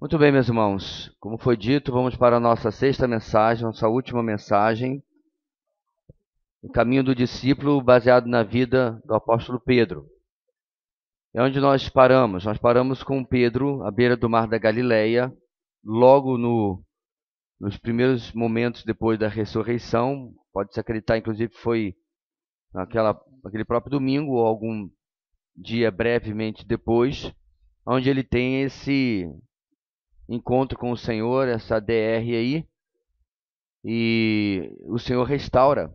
Muito bem, meus irmãos. Como foi dito, vamos para a nossa sexta mensagem, nossa última mensagem, o caminho do discípulo baseado na vida do apóstolo Pedro. É onde nós paramos. Nós paramos com Pedro à beira do mar da Galileia, logo nos primeiros momentos depois da ressurreição. Pode-se acreditar, inclusive, que foi naquele próprio domingo ou algum dia brevemente depois, onde ele tem esse encontro com o Senhor, essa DR aí, e o Senhor restaura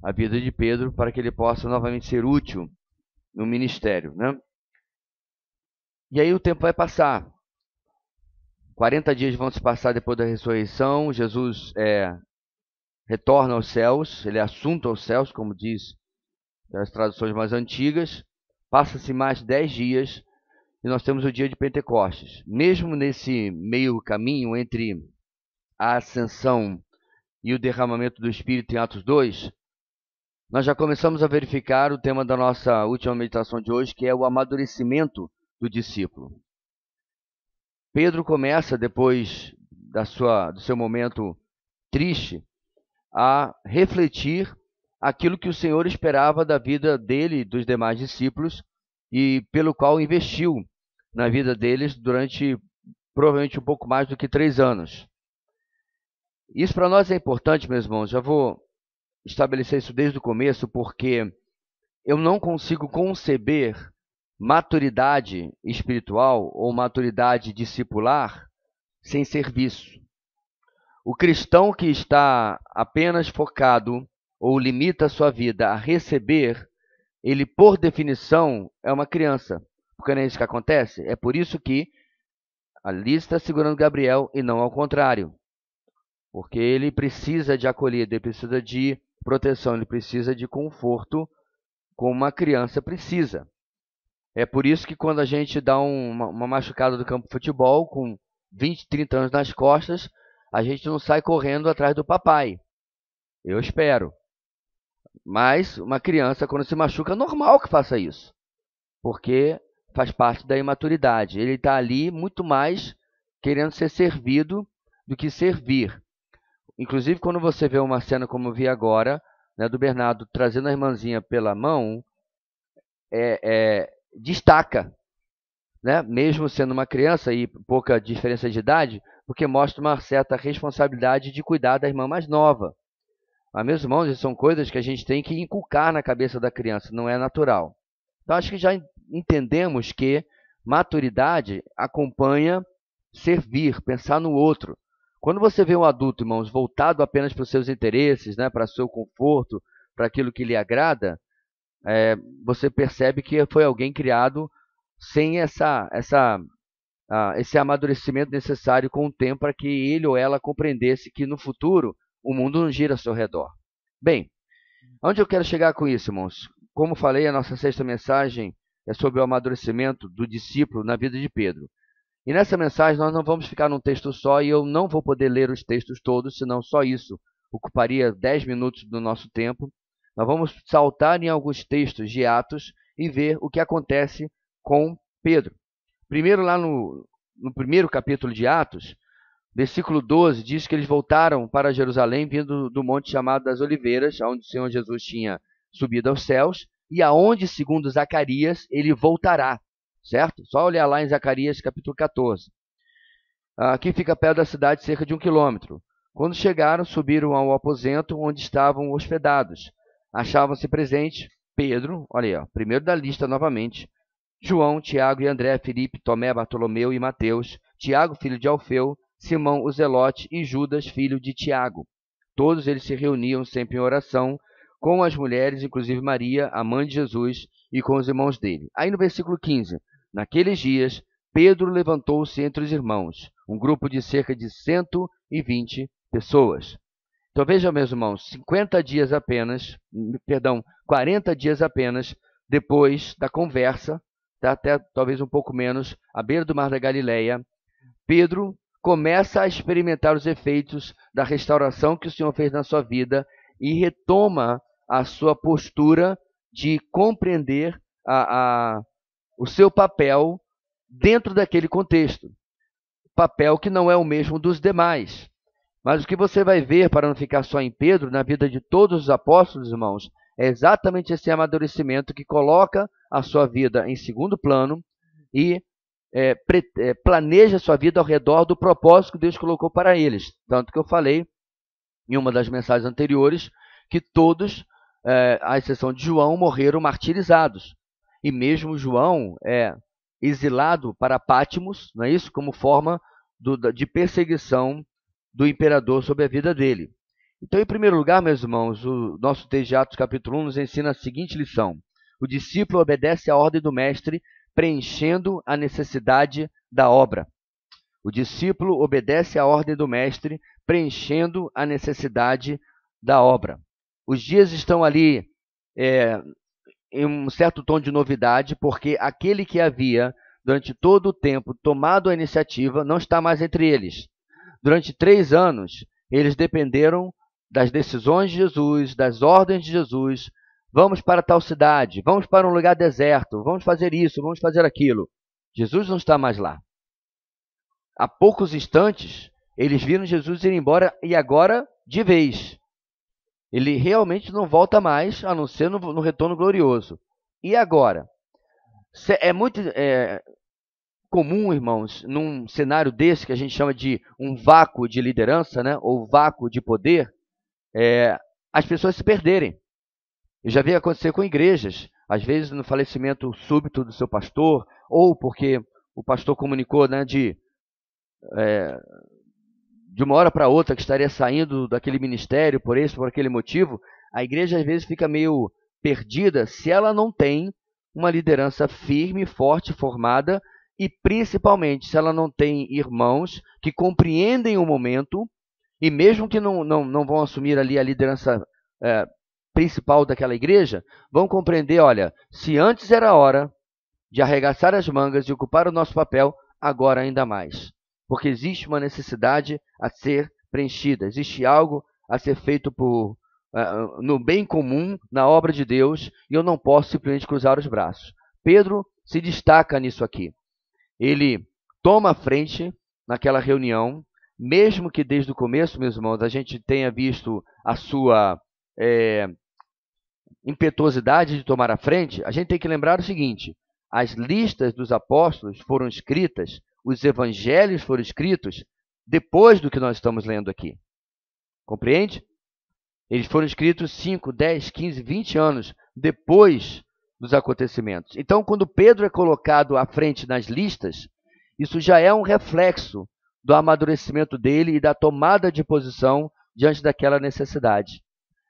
a vida de Pedro para que ele possa novamente ser útil no ministério, né? E aí o tempo vai passar. 40 dias vão se passar depois da ressurreição. Jesus retorna aos céus, ele é assunto aos céus, como diz as traduções mais antigas. Passa-se mais 10 dias e nós temos o dia de Pentecostes. Mesmo nesse meio caminho entre a ascensão e o derramamento do Espírito em Atos 2, nós já começamos a verificar o tema da nossa última meditação de hoje, que é o amadurecimento do discípulo. Pedro começa, depois do seu momento triste, a refletir aquilo que o Senhor esperava da vida dele e dos demais discípulos, e pelo qual investiu na vida deles durante provavelmente um pouco mais do que 3 anos. Isso para nós é importante, meus irmãos. Já vou estabelecer isso desde o começo, porque eu não consigo conceber maturidade espiritual ou maturidade discipular sem serviço. O cristão que está apenas focado ou limita a sua vida a receber, ele, por definição, é uma criança. Porque não é isso que acontece? É por isso que ali está segurando Gabriel e não ao contrário. Porque ele precisa de acolhida, ele precisa de proteção, ele precisa de conforto, como uma criança precisa. É por isso que quando a gente dá uma machucada do campo de futebol, com 20, 30 anos nas costas, a gente não sai correndo atrás do papai. Eu espero. Mas uma criança, quando se machuca, é normal que faça isso. Porque faz parte da imaturidade. Ele está ali muito mais querendo ser servido do que servir. Inclusive, quando você vê uma cena como eu vi agora, né, do Bernardo trazendo a irmãzinha pela mão, destaca, né, mesmo sendo uma criança e pouca diferença de idade, porque mostra uma certa responsabilidade de cuidar da irmã mais nova. Mas, meus irmãos, isso são coisas que a gente tem que inculcar na cabeça da criança, não é natural. Então, acho que já entendemos que maturidade acompanha servir, pensar no outro. Quando você vê um adulto, irmãos, voltado apenas para os seus interesses, né, para o seu conforto, para aquilo que lhe agrada, você percebe que foi alguém criado sem esse amadurecimento necessário com o tempo para que ele ou ela compreendesse que no futuro o mundo não gira ao seu redor. Bem, onde eu quero chegar com isso, irmãos? Como falei, a nossa sexta mensagem é sobre o amadurecimento do discípulo na vida de Pedro. E nessa mensagem nós não vamos ficar num texto só e eu não vou poder ler os textos todos, senão só isso ocuparia 10 minutos do nosso tempo. Nós vamos saltar em alguns textos de Atos e ver o que acontece com Pedro. Primeiro, lá no primeiro capítulo de Atos, versículo 12, diz que eles voltaram para Jerusalém, vindo do monte chamado das Oliveiras, onde o Senhor Jesus tinha subido aos céus, e aonde, segundo Zacarias, ele voltará, certo? Só olhar lá em Zacarias, capítulo 14. Aqui fica perto da cidade, cerca de 1 quilômetro. Quando chegaram, subiram ao aposento onde estavam hospedados. Achavam-se presentes Pedro, olha aí, ó, primeiro da lista novamente, João, Tiago e André, Filipe, Tomé, Bartolomeu e Mateus, Tiago, filho de Alfeu, Simão, o Zelote e Judas, filho de Tiago. Todos eles se reuniam sempre em oração com as mulheres, inclusive Maria, a mãe de Jesus, e com os irmãos dele. Aí no versículo 15, naqueles dias, Pedro levantou-se entre os irmãos, um grupo de cerca de 120 pessoas. Então veja, meus irmãos, 40 dias apenas depois da conversa, até talvez um pouco menos, à beira do mar da Galileia, Pedro começa a experimentar os efeitos da restauração que o Senhor fez na sua vida e retoma a sua postura de compreender o seu papel dentro daquele contexto. papel que não é o mesmo dos demais. Mas o que você vai ver, para não ficar só em Pedro, na vida de todos os apóstolos, irmãos, é exatamente esse amadurecimento que coloca a sua vida em segundo plano e planeja a sua vida ao redor do propósito que Deus colocou para eles. Tanto que eu falei em uma das mensagens anteriores que todos, à exceção de João, morreram martirizados. E mesmo João é exilado para Patmos, não é isso? Como forma de perseguição do imperador sobre a vida dele. Então, em primeiro lugar, meus irmãos, o nosso texto de Atos capítulo 1 nos ensina a seguinte lição: o discípulo obedece à ordem do mestre, preenchendo a necessidade da obra. O discípulo obedece à ordem do mestre, preenchendo a necessidade da obra. Os dias estão ali em um certo tom de novidade, porque aquele que havia, durante todo o tempo, tomado a iniciativa, não está mais entre eles. Durante 3 anos, eles dependeram das decisões de Jesus, das ordens de Jesus. Vamos para tal cidade, vamos para um lugar deserto, vamos fazer isso, vamos fazer aquilo. Jesus não está mais lá. Há poucos instantes, eles viram Jesus ir embora e agora de vez. Ele realmente não volta mais, a não ser no retorno glorioso. E agora? É muito comum, irmãos, num cenário desse, que a gente chama de um vácuo de liderança, né, ou vácuo de poder, as pessoas se perderem. Eu já vi acontecer com igrejas, às vezes no falecimento súbito do seu pastor, ou porque o pastor comunicou, né, de uma hora para outra que estaria saindo daquele ministério por aquele motivo, a igreja às vezes fica meio perdida se ela não tem uma liderança firme, forte, formada, e principalmente se ela não tem irmãos que compreendem o momento e mesmo que não vão assumir ali a liderança principal daquela igreja, vão compreender, olha, se antes era a hora de arregaçar as mangas e ocupar o nosso papel, agora ainda mais. Porque existe uma necessidade a ser preenchida, existe algo a ser feito no bem comum, na obra de Deus, e eu não posso simplesmente cruzar os braços. Pedro se destaca nisso aqui. Ele toma a frente naquela reunião, mesmo que desde o começo, meus irmãos, a gente tenha visto a sua impetuosidade de tomar a frente, a gente tem que lembrar o seguinte: as listas dos apóstolos foram escritas, os evangelhos foram escritos depois do que nós estamos lendo aqui. Compreende? Eles foram escritos 5, 10, 15, 20 anos depois dos acontecimentos. Então, quando Pedro é colocado à frente nas listas, isso já é um reflexo do amadurecimento dele e da tomada de posição diante daquela necessidade.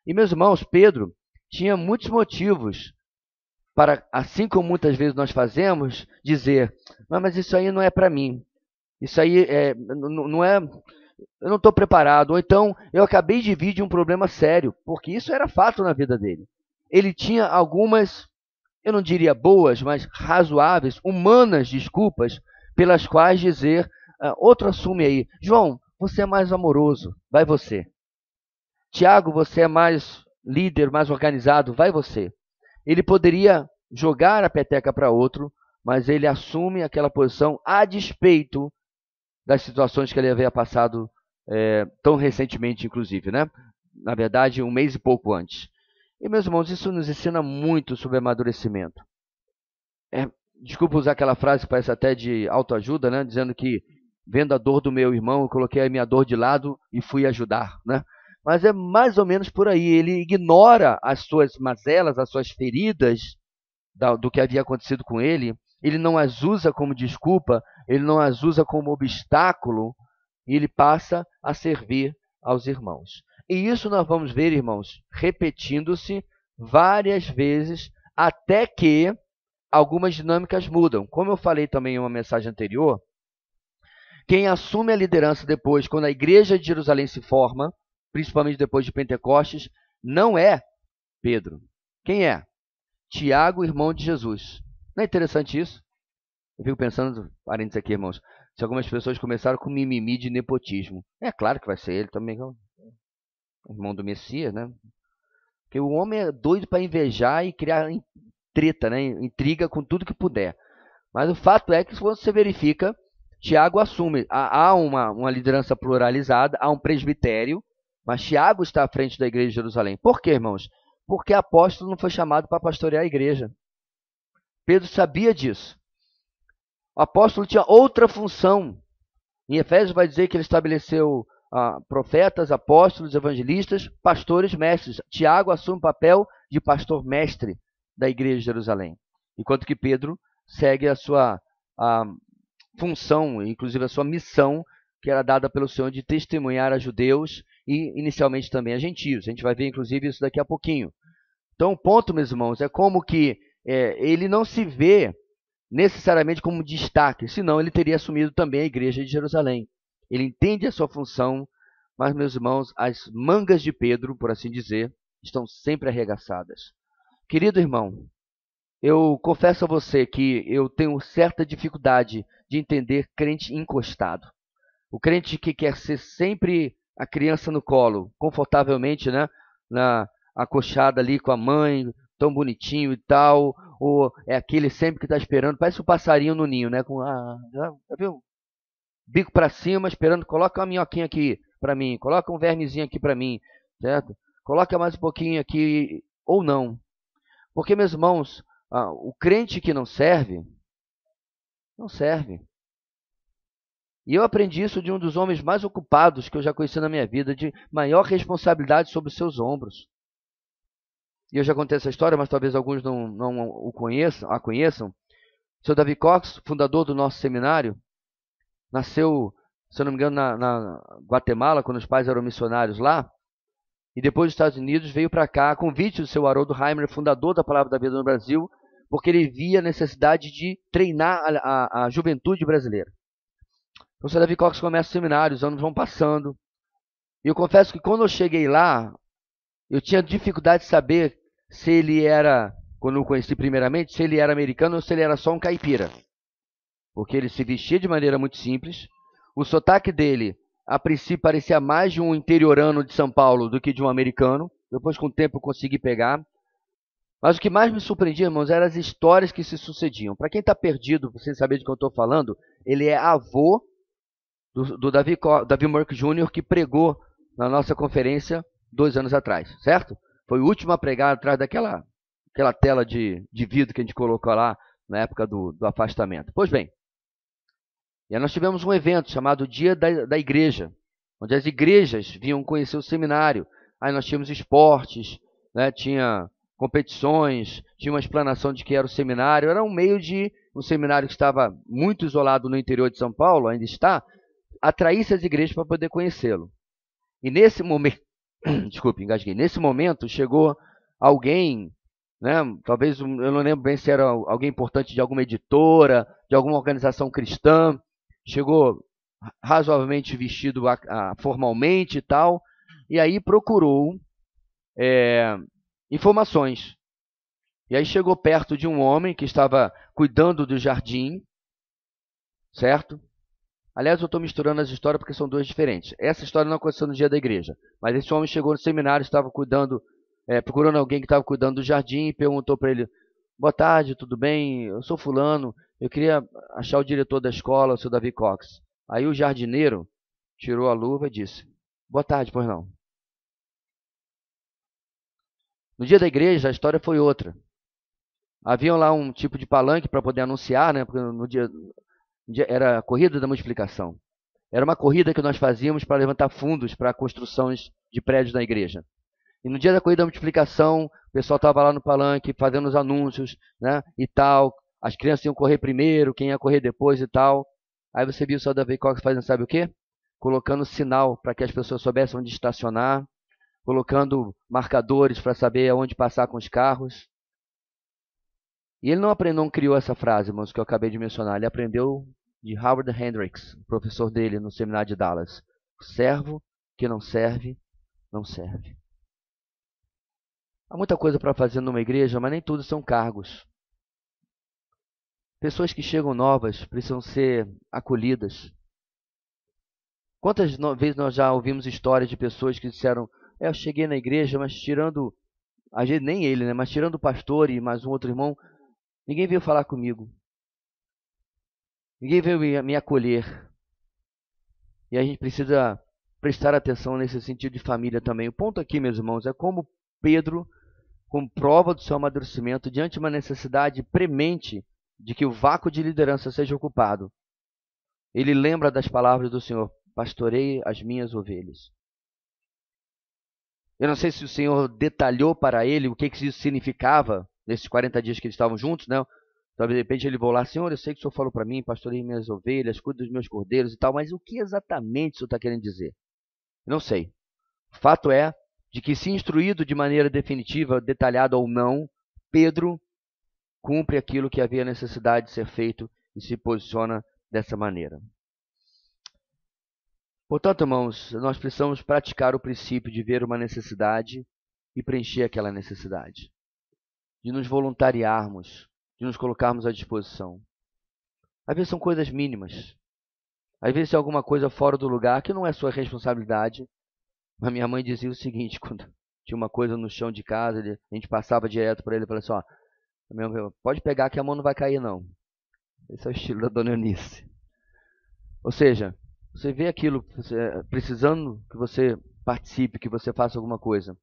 E, meus irmãos, Pedro tinha muitos motivos para, assim como muitas vezes nós fazemos, dizer: mas isso aí não é para mim, isso aí não é, eu não estou preparado, ou então eu acabei de vir de um problema sério, porque isso era fato na vida dele. Ele tinha algumas, eu não diria boas, mas razoáveis, humanas desculpas, pelas quais dizer: outro assume aí, João, você é mais amoroso, vai você. Tiago, você é mais líder, mais organizado, vai você. Ele poderia jogar a peteca para outro, mas ele assume aquela posição a despeito das situações que ele havia passado tão recentemente, inclusive, né? Na verdade, 1 mês e pouco antes. E, meus irmãos, isso nos ensina muito sobre amadurecimento. Desculpa usar aquela frase que parece até de autoajuda, né? Dizendo que, vendo a dor do meu irmão, eu coloquei a minha dor de lado e fui ajudar, né? Mas é mais ou menos por aí. Ele ignora as suas mazelas, as suas feridas do que havia acontecido com ele. Ele não as usa como desculpa, ele não as usa como obstáculo, e ele passa a servir aos irmãos. E isso nós vamos ver, irmãos, repetindo-se várias vezes, até que algumas dinâmicas mudam. Como eu falei também em uma mensagem anterior, quem assume a liderança depois, quando a igreja de Jerusalém se forma, principalmente depois de Pentecostes, não é Pedro. Quem é? Tiago, irmão de Jesus. Não é interessante isso? Eu fico pensando, parênteses aqui, irmãos, se algumas pessoas começaram com mimimi de nepotismo. É claro que vai ser ele também, irmão do Messias, né? Porque o homem é doido para invejar e criar treta, né? Intriga com tudo que puder. Mas o fato é que, quando você verifica, Tiago assume. Há uma liderança pluralizada, há um presbitério, mas Tiago está à frente da igreja de Jerusalém. Por quê, irmãos? Porque apóstolo não foi chamado para pastorear a igreja. Pedro sabia disso. O apóstolo tinha outra função. Em Efésios vai dizer que ele estabeleceu profetas, apóstolos, evangelistas, pastores, mestres. Tiago assume o papel de pastor-mestre da igreja de Jerusalém. Enquanto que Pedro segue a sua função, inclusive a sua missão, que era dada pelo Senhor de testemunhar a judeus e inicialmente também a gentios. A gente vai ver inclusive isso daqui a pouquinho. Então o ponto, meus irmãos, é como que ele não se vê necessariamente como destaque, senão ele teria assumido também a igreja de Jerusalém. Ele entende a sua função, mas, meus irmãos, as mangas de Pedro, por assim dizer, estão sempre arregaçadas. Querido irmão, eu confesso a você que eu tenho certa dificuldade de entender crente encostado. O crente que quer ser sempre a criança no colo, confortavelmente, né, acochada ali com a mãe, tão bonitinho e tal, ou é aquele sempre que está esperando, parece um passarinho no ninho, né? Já viu? Bico para cima, esperando, coloca uma minhoquinha aqui para mim, coloca um vermezinho aqui para mim, certo? Coloca mais um pouquinho aqui, ou não. Porque, meus irmãos, o crente que não serve, não serve. E eu aprendi isso de um dos homens mais ocupados que eu já conheci na minha vida, de maior responsabilidade sobre os seus ombros. E eu já contei essa história, mas talvez alguns não a conheçam. O Sr. Davi Cox, fundador do nosso seminário, nasceu, se eu não me engano, na Guatemala, quando os pais eram missionários lá. E depois dos Estados Unidos veio para cá, a convite do seu Haroldo Heimer, fundador da Palavra da Vida no Brasil, porque ele via a necessidade de treinar a juventude brasileira. Então, o Sr. Davi Cox começa o seminário, os anos vão passando. E eu confesso que quando eu cheguei lá, eu tinha dificuldade de saber se ele era, quando eu o conheci primeiramente, se ele era americano ou se ele era só um caipira. Porque ele se vestia de maneira muito simples. O sotaque dele, a princípio, parecia mais de um interiorano de São Paulo do que de um americano. Depois, com o tempo, eu consegui pegar. Mas o que mais me surpreendia, irmãos, eram as histórias que se sucediam. Para quem está perdido, sem saber de que eu estou falando, ele é avô do Davi Murk Jr., que pregou na nossa conferência 2 anos atrás, certo? Foi o último a pregar atrás daquela tela de vidro que a gente colocou lá na época do afastamento. Pois bem, e aí nós tivemos um evento chamado Dia da Igreja, onde as igrejas vinham conhecer o seminário. Aí nós tínhamos esportes, né, tinha competições, tinha uma explanação de que era o seminário. Era um meio de um seminário que estava muito isolado no interior de São Paulo, ainda está, atraísse as igrejas para poder conhecê-lo. E nesse momento, desculpe, engasguei. Nesse momento chegou alguém, né, talvez, eu não lembro bem se era alguém importante de alguma editora, de alguma organização cristã, chegou razoavelmente vestido formalmente e tal, e aí procurou informações. E aí chegou perto de um homem que estava cuidando do jardim, certo? Aliás, eu estou misturando as histórias porque são duas diferentes. Essa história não aconteceu no dia da igreja, mas esse homem chegou no seminário, estava procurando alguém que estava cuidando do jardim e perguntou para ele: boa tarde, tudo bem? Eu sou fulano, eu queria achar o diretor da escola, o seu Davi Cox. Aí o jardineiro tirou a luva e disse: boa tarde, pois não. No dia da igreja, a história foi outra. Havia lá um tipo de palanque para poder anunciar, né? Porque no dia era a corrida da multiplicação. Era uma corrida que nós fazíamos para levantar fundos para construções de prédios na igreja. E no dia da corrida da multiplicação, o pessoal estava lá no palanque fazendo os anúncios, né, e tal. As crianças iam correr primeiro, quem ia correr depois e tal. Aí você viu o seu Davi Cox fazendo sabe o quê? Colocando sinal para que as pessoas soubessem onde estacionar, colocando marcadores para saber aonde passar com os carros. E ele não criou essa frase, irmãos, que eu acabei de mencionar. Ele aprendeu de Howard Hendricks, professor dele no seminário de Dallas. O servo que não serve, não serve. Há muita coisa para fazer numa igreja, mas nem tudo são cargos. Pessoas que chegam novas precisam ser acolhidas. Quantas vezes nós já ouvimos histórias de pessoas que disseram: eu cheguei na igreja, mas tirando, às vezes nem ele, né, mas tirando o pastor e mais um outro irmão, ninguém veio falar comigo. ninguém veio me acolher. E a gente precisa prestar atenção nesse sentido de família também. O ponto aqui, meus irmãos, é como Pedro, como prova do seu amadurecimento, diante de uma necessidade premente de que o vácuo de liderança seja ocupado, ele lembra das palavras do Senhor: pastorei as minhas ovelhas. Eu não sei se o Senhor detalhou para ele o que isso significava nesses 40 dias que eles estavam juntos, né? Talvez de repente ele vou lá: Senhor, eu sei que o Senhor falou para mim, pastorei minhas ovelhas, cuido dos meus cordeiros e tal, mas o que exatamente o Senhor está querendo dizer? Não sei. O fato é de que, se instruído de maneira definitiva, detalhada ou não, Pedro cumpre aquilo que havia necessidade de ser feito e se posiciona dessa maneira. Portanto, irmãos, nós precisamos praticar o princípio de ver uma necessidade e preencher aquela necessidade, de nos voluntariarmos, de nos colocarmos à disposição. Às vezes são coisas mínimas, às vezes é alguma coisa fora do lugar que não é sua responsabilidade. Mas minha mãe dizia o seguinte: quando tinha uma coisa no chão de casa, a gente passava direto para ele e falava assim: ó, pode pegar que a mão não vai cair não. Esse é o estilo da dona Eunice. Ou seja, você vê aquilo precisando que você participe, que você faça alguma coisa,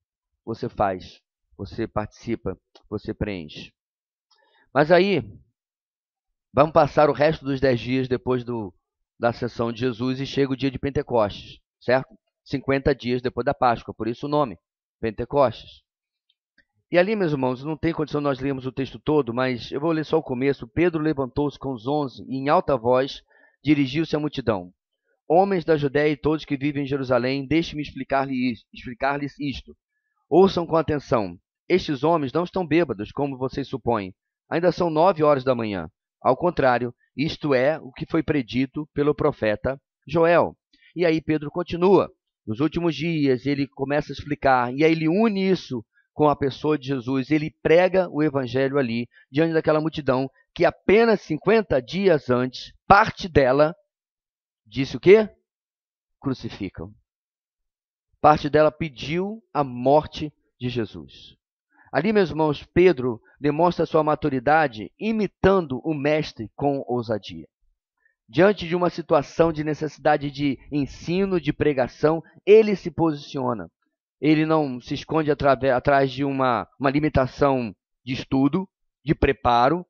você faz, você participa, você preenche. Mas aí, vamos passar o resto dos 10 dias depois da ascensão de Jesus e chega o dia de Pentecostes, certo? 50 dias depois da Páscoa, por isso o nome, Pentecostes. E ali, meus irmãos, não tem condição nós lermos o texto todo, mas eu vou ler só o começo. Pedro levantou-se com os 11 e, em alta voz, dirigiu-se à multidão: homens da Judéia e todos que vivem em Jerusalém, deixe-me explicar-lhes isto. Ouçam com atenção. Estes homens não estão bêbados, como vocês supõem. Ainda são 9 horas da manhã. Ao contrário, isto é o que foi predito pelo profeta Joel. E aí Pedro continua. Nos últimos dias, ele começa a explicar, e aí ele une isso com a pessoa de Jesus. Ele prega o evangelho ali, diante daquela multidão, que apenas 50 dias antes, parte dela disse o quê? Crucificam. Parte dela pediu a morte de Jesus. Ali, meus irmãos, Pedro demonstra sua maturidade imitando o mestre com ousadia. Diante de uma situação de necessidade de ensino, de pregação, ele se posiciona. Ele não se esconde atrás de uma limitação de estudo, de preparo,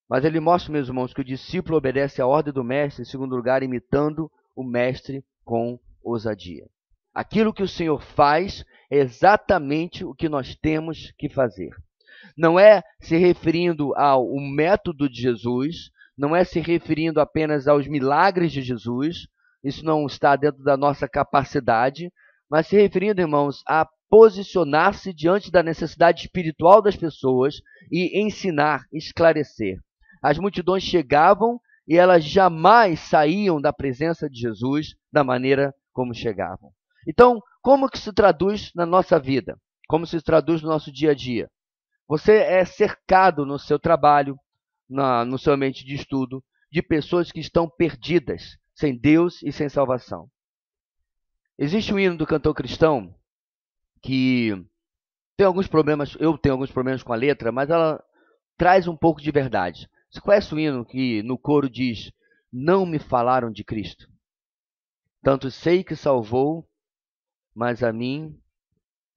mas ele mostra, meus irmãos, que o discípulo obedece à ordem do mestre, em segundo lugar, imitando o mestre com ousadia. Aquilo que o Senhor faz é exatamente o que nós temos que fazer. Não é se referindo ao método de Jesus, não é se referindo apenas aos milagres de Jesus, isso não está dentro da nossa capacidade, mas se referindo, irmãos, a posicionar-se diante da necessidade espiritual das pessoas e ensinar, esclarecer. As multidões chegavam e elas jamais saíam da presença de Jesus da maneira como chegavam. Então, como que se traduz na nossa vida? Como se traduz no nosso dia a dia? Você é cercado no seu trabalho, no seu ambiente de estudo, de pessoas que estão perdidas, sem Deus e sem salvação. Existe um hino do cantor cristão que tem alguns problemas, eu tenho alguns problemas com a letra, mas ela traz um pouco de verdade. Você conhece o hino que no coro diz: não me falaram de Cristo? Tanto sei que salvou, mas a mim...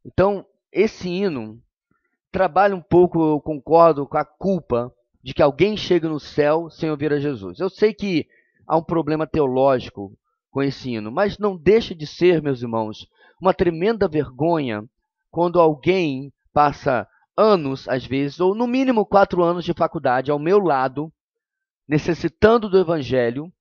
Então, esse hino trabalha um pouco, eu concordo, com a culpa de que alguém chegue no céu sem ouvir a Jesus. Eu sei que há um problema teológico com esse hino, mas não deixa de ser, meus irmãos, uma tremenda vergonha quando alguém passa anos, às vezes, ou no mínimo 4 anos de faculdade ao meu lado, necessitando do evangelho,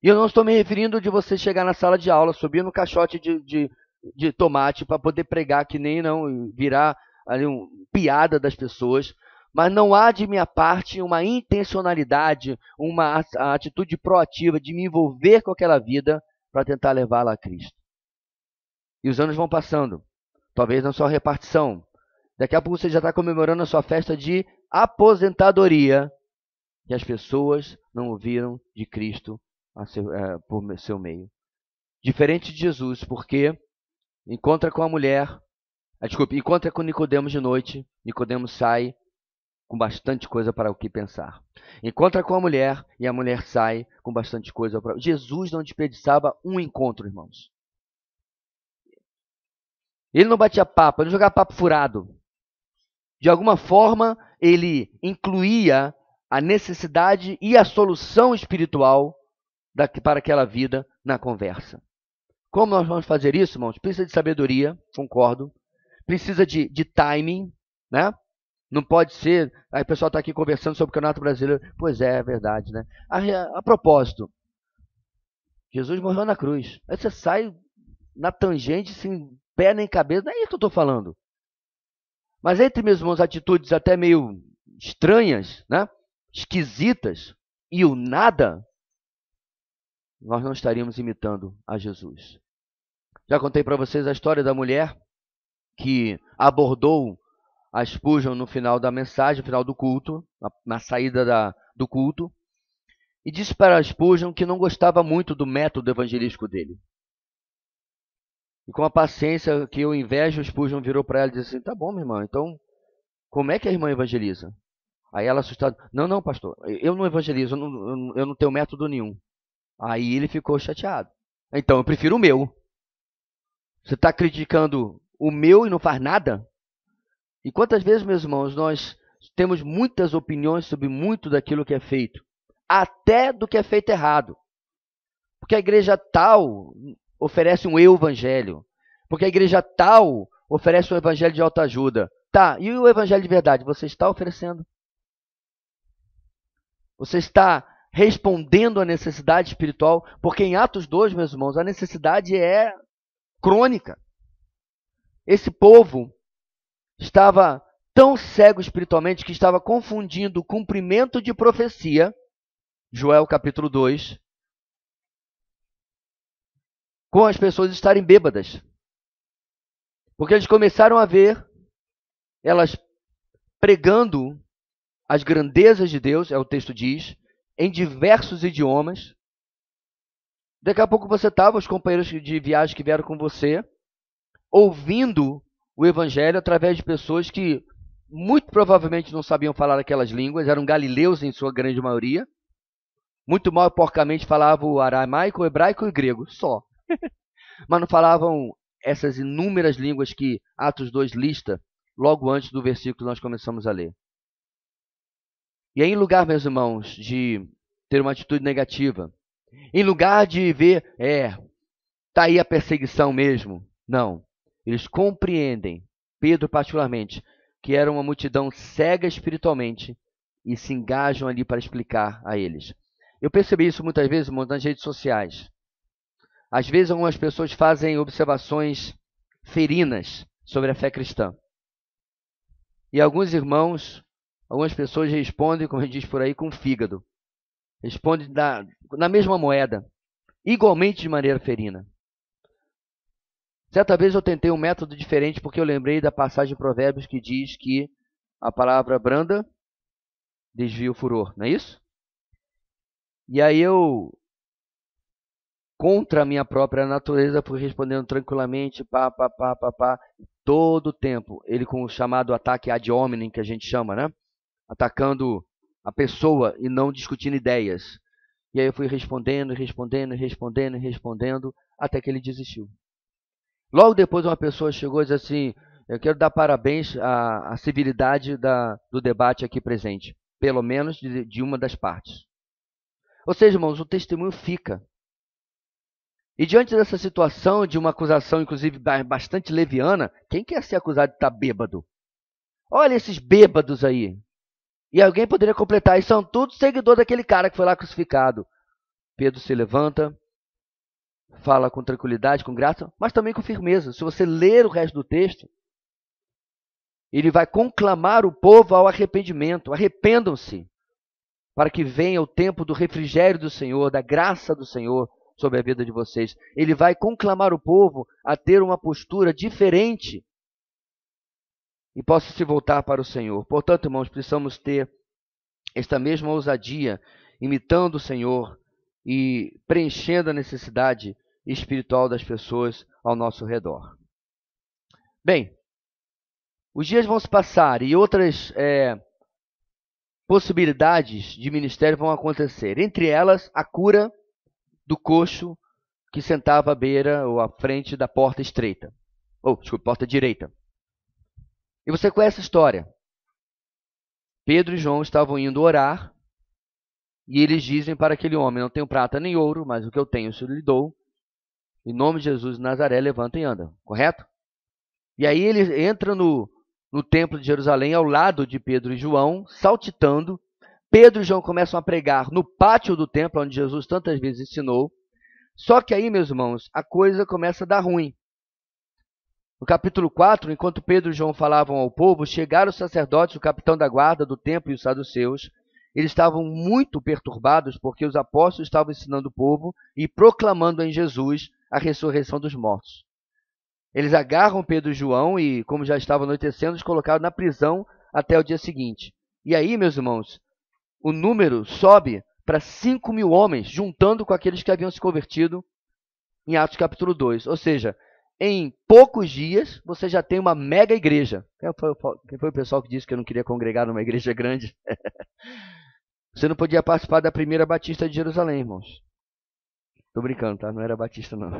e eu não estou me referindo de você chegar na sala de aula, subir no caixote de tomate para poder pregar que nem não virar ali piada das pessoas, mas não há de minha parte uma intencionalidade, uma atitude proativa de me envolver com aquela vida para tentar levá-la a Cristo. E os anos vão passando, talvez na sua repartição. Daqui a pouco você já está comemorando a sua festa de aposentadoria e as pessoas não ouviram de Cristo por seu meio. Diferente de Jesus, porque encontra com a mulher, encontra com Nicodemos de noite, Nicodemos sai com bastante coisa para o que pensar. Encontra com a mulher e a mulher sai com bastante coisa para... Jesus não desperdiçava um encontro, irmãos. Ele não batia papo, ele não jogava papo furado. De alguma forma, ele incluía a necessidade e a solução espiritual para aquela vida na conversa. Como nós vamos fazer isso, irmãos? Precisa de sabedoria, concordo. Precisa de timing, né? Não pode ser... Aí o pessoal está aqui conversando sobre o Campeonato Brasileiro. Pois é verdade, né? A propósito, Jesus morreu na cruz. Aí você sai na tangente, sem pé nem cabeça. Não é isso que eu estou falando. Mas entre, meus irmãos, atitudes até meio estranhas, né? Esquisitas, e o nada, nós não estaríamos imitando a Jesus. Já contei para vocês a história da mulher que abordou a Spurgeon no final da mensagem, no final do culto, na saída do culto, e disse para a Spurgeon que não gostava muito do método evangelístico dele. E com a paciência que eu invejo, o Spurgeon virou para ela e disse assim: tá bom, minha irmã, então como é que a irmã evangeliza? Aí ela assustada: não, pastor, eu não evangelizo, eu não tenho método nenhum. Aí ele ficou chateado. Então eu prefiro o meu. Você está criticando o meu e não faz nada? E quantas vezes, meus irmãos, nós temos muitas opiniões sobre muito daquilo que é feito, até do que é feito errado. Porque a igreja tal oferece um eu-evangelho. Porque a igreja tal oferece um evangelho de autoajuda. Tá, e o evangelho de verdade? Você está oferecendo? Você está respondendo à necessidade espiritual? Porque em Atos 2, meus irmãos, a necessidade é crônica. Esse povo estava tão cego espiritualmente que estava confundindo o cumprimento de profecia, Joel capítulo 2, com as pessoas estarem bêbadas. Porque eles começaram a ver elas pregando as grandezas de Deus, o texto diz, em diversos idiomas. Daqui a pouco você estava, os companheiros de viagem que vieram com você, ouvindo o evangelho através de pessoas que muito provavelmente não sabiam falar aquelas línguas, eram galileus em sua grande maioria, muito mal e porcamente falavam o aramaico, o hebraico e o grego, só. Mas não falavam essas inúmeras línguas que Atos 2 lista logo antes do versículo que nós começamos a ler. E aí, em lugar, meus irmãos, de ter uma atitude negativa, em lugar de ver, está aí a perseguição mesmo, não. Eles compreendem, Pedro particularmente, que era uma multidão cega espiritualmente e se engajam ali para explicar a eles. Eu percebi isso muitas vezes, irmãos, nas redes sociais. Às vezes, algumas pessoas fazem observações ferinas sobre a fé cristã. E alguns irmãos, algumas pessoas respondem, como a gente diz por aí, com fígado. Respondem na mesma moeda, igualmente de maneira ferina. Certa vez eu tentei um método diferente porque eu lembrei da passagem de Provérbios que diz que a palavra branda desvia o furor, não é isso? E aí eu, contra a minha própria natureza, fui respondendo tranquilamente, todo o tempo. Ele com o chamado ataque ad hominem, que a gente chama, né? Atacando a pessoa e não discutindo ideias. E aí eu fui respondendo, até que ele desistiu. Logo depois uma pessoa chegou e disse assim: eu quero dar parabéns à civilidade do debate aqui presente, pelo menos de uma das partes. Ou seja, irmãos, o testemunho fica. E diante dessa situação, de uma acusação, inclusive, bastante leviana, quem quer ser acusado de estar bêbado? Olha esses bêbados aí. E alguém poderia completar, e são todos seguidores daquele cara que foi lá crucificado. Pedro se levanta, fala com tranquilidade, com graça, mas também com firmeza. Se você ler o resto do texto, ele vai conclamar o povo ao arrependimento. Arrependam-se, para que venha o tempo do refrigério do Senhor, da graça do Senhor sobre a vida de vocês. Ele vai conclamar o povo a ter uma postura diferente e possa se voltar para o Senhor. Portanto, irmãos, precisamos ter esta mesma ousadia, imitando o Senhor e preenchendo a necessidade espiritual das pessoas ao nosso redor. Bem, os dias vão se passar e outras possibilidades de ministério vão acontecer. Entre elas, a cura do coxo que sentava à beira ou à frente da porta estreita. Desculpa, porta direita. E você conhece a história. Pedro e João estavam indo orar e eles dizem para aquele homem: não tenho prata nem ouro, mas o que eu tenho eu lhe dou. Em nome de Jesus de Nazaré, levanta e anda. Correto? E aí ele entra no templo de Jerusalém ao lado de Pedro e João, saltitando. Pedro e João começam a pregar no pátio do templo, onde Jesus tantas vezes ensinou. Só que aí, meus irmãos, a coisa começa a dar ruim. No capítulo 4, enquanto Pedro e João falavam ao povo, chegaram os sacerdotes, o capitão da guarda do templo e os saduceus. Eles estavam muito perturbados porque os apóstolos estavam ensinando o povo e proclamando em Jesus a ressurreição dos mortos. Eles agarram Pedro e João e, como já estava anoitecendo, os colocaram na prisão até o dia seguinte. E aí, meus irmãos, o número sobe para 5.000 homens, juntando com aqueles que haviam se convertido em Atos capítulo 2. Ou seja, em poucos dias, você já tem uma mega igreja. Quem foi o pessoal que disse que eu não queria congregar numa igreja grande? Você não podia participar da primeira batista de Jerusalém, irmãos. Tô brincando, tá? Não era batista, não.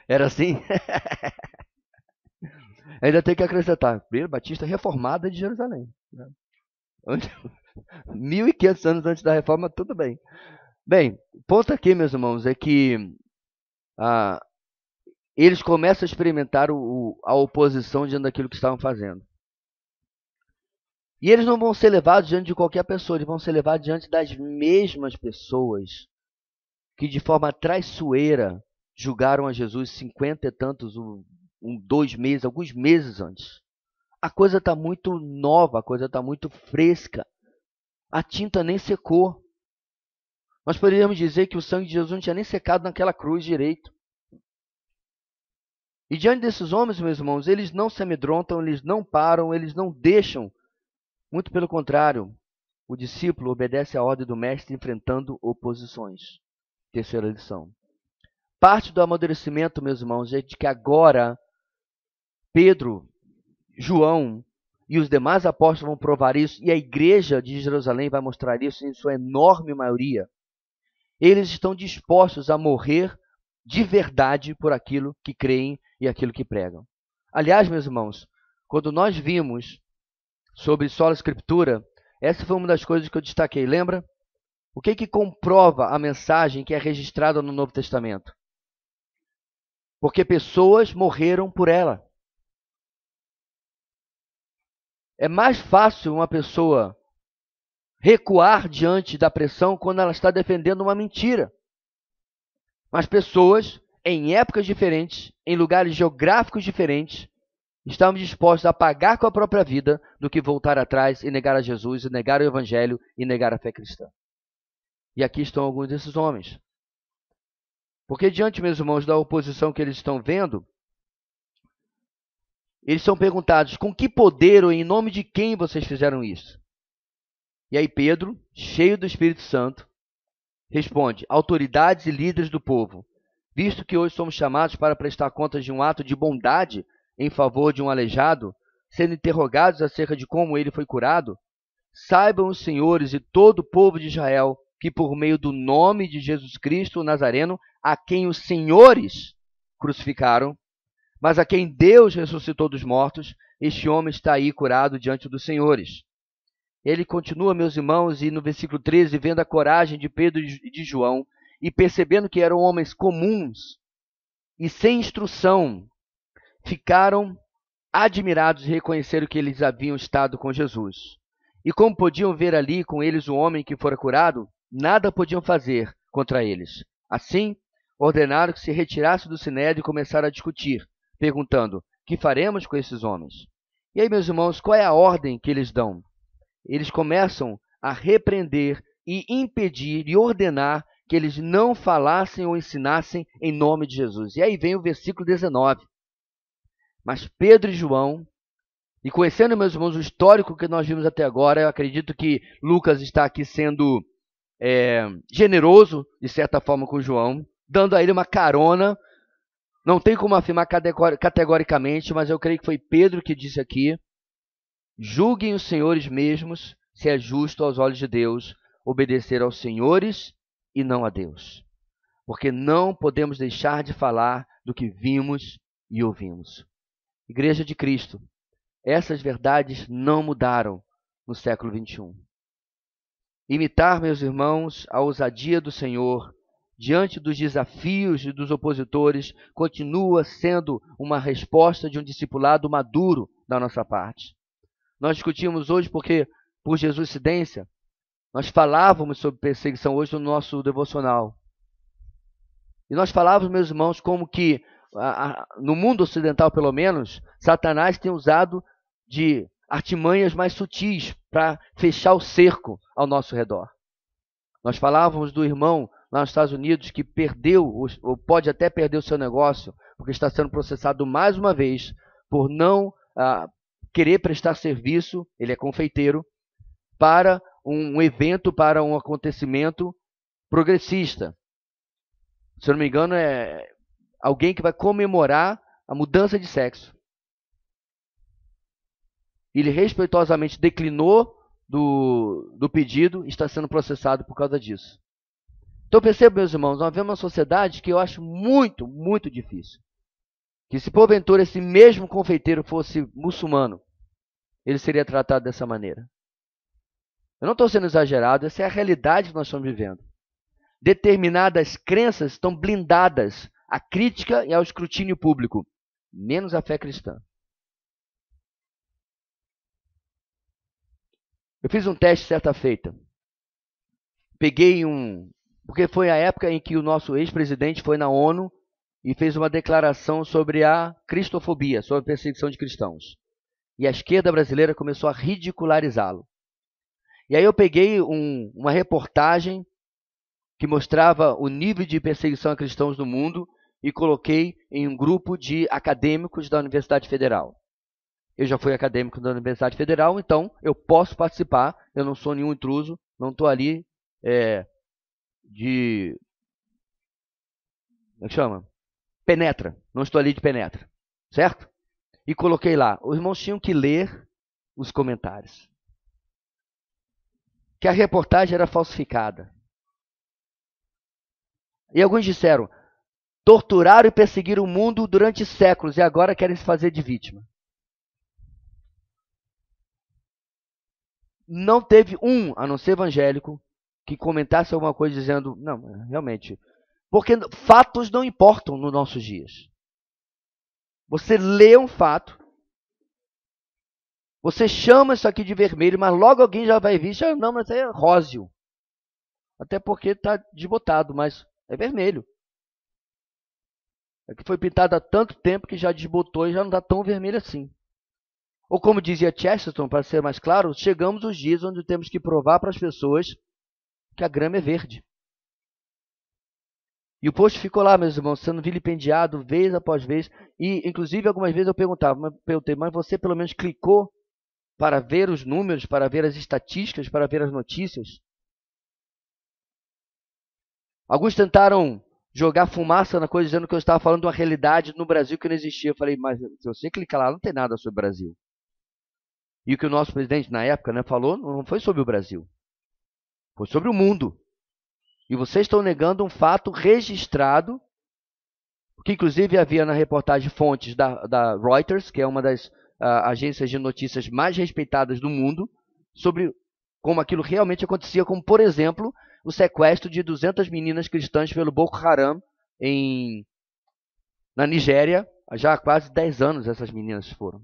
Era assim? Ainda tem que acrescentar. Primeira batista reformada de Jerusalém. 1.500 anos antes da reforma, tudo bem. Bem, o ponto aqui, meus irmãos, é que eles começam a experimentar a oposição diante daquilo que estavam fazendo. E eles não vão ser levados diante de qualquer pessoa, eles vão ser levados diante das mesmas pessoas que de forma traiçoeira julgaram a Jesus 50 e tantos, 2 meses, alguns meses antes. A coisa está muito nova, a coisa está muito fresca. A tinta nem secou. Nós poderíamos dizer que o sangue de Jesus não tinha nem secado naquela cruz direito. E diante desses homens, meus irmãos, eles não se amedrontam, eles não param, eles não deixam. Muito pelo contrário, o discípulo obedece à ordem do mestre enfrentando oposições. Terceira lição. Parte do amadurecimento, meus irmãos, é de que agora Pedro, João e os demais apóstolos vão provar isso, e a igreja de Jerusalém vai mostrar isso em sua enorme maioria. Eles estão dispostos a morrer de verdade por aquilo que creem e aquilo que pregam. Aliás, meus irmãos, quando nós vimos sobre sola escritura, essa foi uma das coisas que eu destaquei, lembra? O que comprova a mensagem que é registrada no Novo Testamento? Porque pessoas morreram por ela. É mais fácil uma pessoa recuar diante da pressão quando ela está defendendo uma mentira. Mas pessoas, em épocas diferentes, em lugares geográficos diferentes, estavam dispostos a pagar com a própria vida do que voltar atrás e negar a Jesus, e negar o Evangelho e negar a fé cristã. E aqui estão alguns desses homens. Porque diante, meus irmãos, da oposição que eles estão vendo, eles são perguntados: com que poder ou em nome de quem vocês fizeram isso? E aí Pedro, cheio do Espírito Santo, responde: autoridades e líderes do povo, visto que hoje somos chamados para prestar contas de um ato de bondade em favor de um aleijado, sendo interrogados acerca de como ele foi curado, saibam os senhores e todo o povo de Israel que por meio do nome de Jesus Cristo, o Nazareno, a quem os senhores crucificaram, mas a quem Deus ressuscitou dos mortos, este homem está aí curado diante dos senhores. Ele continua, meus irmãos, e no versículo 13, vendo a coragem de Pedro e de João, e percebendo que eram homens comuns e sem instrução, ficaram admirados e reconheceram que eles haviam estado com Jesus. E como podiam ver ali com eles o homem que fora curado, nada podiam fazer contra eles. Assim, ordenaram que se retirasse do sinédrio e começaram a discutir, perguntando: que faremos com esses homens? E aí, meus irmãos, qual é a ordem que eles dão? Eles começam a repreender e impedir e ordenar que eles não falassem ou ensinassem em nome de Jesus. E aí vem o versículo 19. Mas Pedro e João, e conhecendo, meus irmãos, o histórico que nós vimos até agora, eu acredito que Lucas está aqui sendo generoso, de certa forma, com João, dando a ele uma carona. Não tem como afirmar categoricamente, mas eu creio que foi Pedro que disse aqui: Julguem os senhores mesmos se é justo aos olhos de Deus obedecer aos senhores e não a Deus. Porque não podemos deixar de falar do que vimos e ouvimos. Igreja de Cristo, essas verdades não mudaram no século XXI. Imitar, meus irmãos, a ousadia do Senhor diante dos desafios e dos opositores continua sendo uma resposta de um discipulado maduro da nossa parte. Nós discutimos hoje porque, por Jesuicidência, nós falávamos sobre perseguição hoje no nosso devocional. E nós falávamos, meus irmãos, como que no mundo ocidental, pelo menos, Satanás tem usado de artimanhas mais sutis para fechar o cerco ao nosso redor. Nós falávamos do irmão lá nos Estados Unidos que perdeu, ou pode até perder o seu negócio, porque está sendo processado mais uma vez por não querer prestar serviço, ele é confeiteiro, para um evento, para um acontecimento progressista. Se eu não me engano, é alguém que vai comemorar a mudança de sexo. Ele respeitosamente declinou do pedido e está sendo processado por causa disso. Então perceba, meus irmãos, nós vemos uma sociedade que eu acho muito, muito difícil. Que se porventura esse mesmo confeiteiro fosse muçulmano, ele seria tratado dessa maneira. Eu não estou sendo exagerado, essa é a realidade que nós estamos vivendo. Determinadas crenças estão blindadas à crítica e ao escrutínio público, menos a fé cristã. Eu fiz um teste certa feita. Peguei porque foi a época em que o nosso ex-presidente foi na ONU e fez uma declaração sobre a cristofobia, sobre a perseguição de cristãos. E a esquerda brasileira começou a ridicularizá-lo. E aí eu peguei uma reportagem que mostrava o nível de perseguição a cristãos no mundo e coloquei em um grupo de acadêmicos da Universidade Federal. Eu já fui acadêmico da Universidade Federal, então eu posso participar, eu não sou nenhum intruso, não estou ali como é que chama? Penetra, não estou ali de penetra, certo? E coloquei lá, os irmãos tinham que ler os comentários. Que a reportagem era falsificada. E alguns disseram, torturaram e perseguiram o mundo durante séculos e agora querem se fazer de vítima. Não teve um, a não ser evangélico, que comentasse alguma coisa dizendo, não, realmente, porque fatos não importam nos nossos dias. Você lê um fato, você chama isso aqui de vermelho, mas logo alguém já vai vir e diz, não, mas é róseo. Até porque está desbotado, mas é vermelho. É que foi pintado há tanto tempo que já desbotou e já não está tão vermelho assim. Ou como dizia Chesterton, para ser mais claro, chegamos aos dias onde temos que provar para as pessoas que a grama é verde. E o post ficou lá, meus irmãos, sendo vilipendiado vez após vez. E, inclusive, algumas vezes eu perguntei, mas você pelo menos clicou para ver os números, para ver as estatísticas, para ver as notícias? Alguns tentaram jogar fumaça na coisa, dizendo que eu estava falando de uma realidade no Brasil que não existia. Eu falei, mas se você clicar lá, não tem nada sobre o Brasil. E o que o nosso presidente, na época, falou, não foi sobre o Brasil. Foi sobre o mundo. E vocês estão negando um fato registrado, que inclusive havia na reportagem fontes da Reuters, que é uma das agências de notícias mais respeitadas do mundo, sobre como aquilo realmente acontecia, como, por exemplo, o sequestro de 200 meninas cristãs pelo Boko Haram na Nigéria. Já há quase 10 anos essas meninas foram,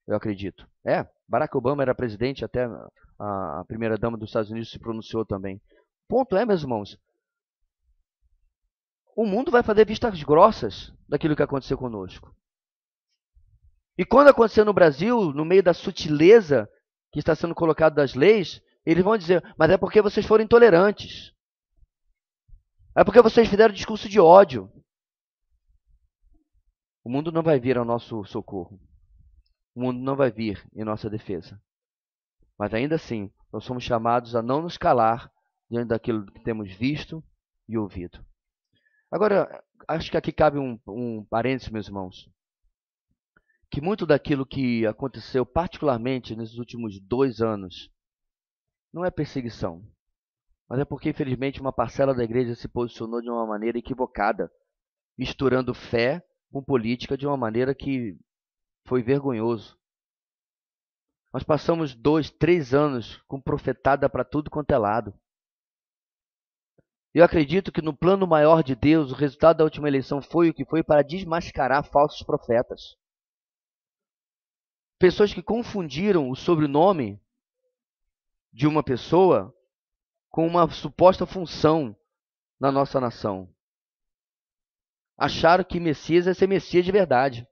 eu acredito. Barack Obama era presidente, até a primeira-dama dos Estados Unidos se pronunciou também. O ponto é, meus irmãos, o mundo vai fazer vistas grossas daquilo que aconteceu conosco. E quando acontecer no Brasil, no meio da sutileza que está sendo colocada das leis, eles vão dizer, mas é porque vocês foram intolerantes. É porque vocês fizeram discurso de ódio. O mundo não vai vir ao nosso socorro. O mundo não vai vir em nossa defesa. Mas ainda assim, nós somos chamados a não nos calar diante daquilo que temos visto e ouvido. Agora, acho que aqui cabe um parênteses, meus irmãos. que muito daquilo que aconteceu, particularmente nesses últimos 2 anos, não é perseguição, mas é porque, infelizmente, uma parcela da igreja se posicionou de uma maneira equivocada, misturando fé com política de uma maneira que foi vergonhoso. Nós passamos 2, 3 anos com profetada para tudo quanto é lado. Eu acredito que no plano maior de Deus, o resultado da última eleição foi o que foi para desmascarar falsos profetas. Pessoas que confundiram o sobrenome de uma pessoa com uma suposta função na nossa nação. Acharam que Messias é ser Messias de verdade.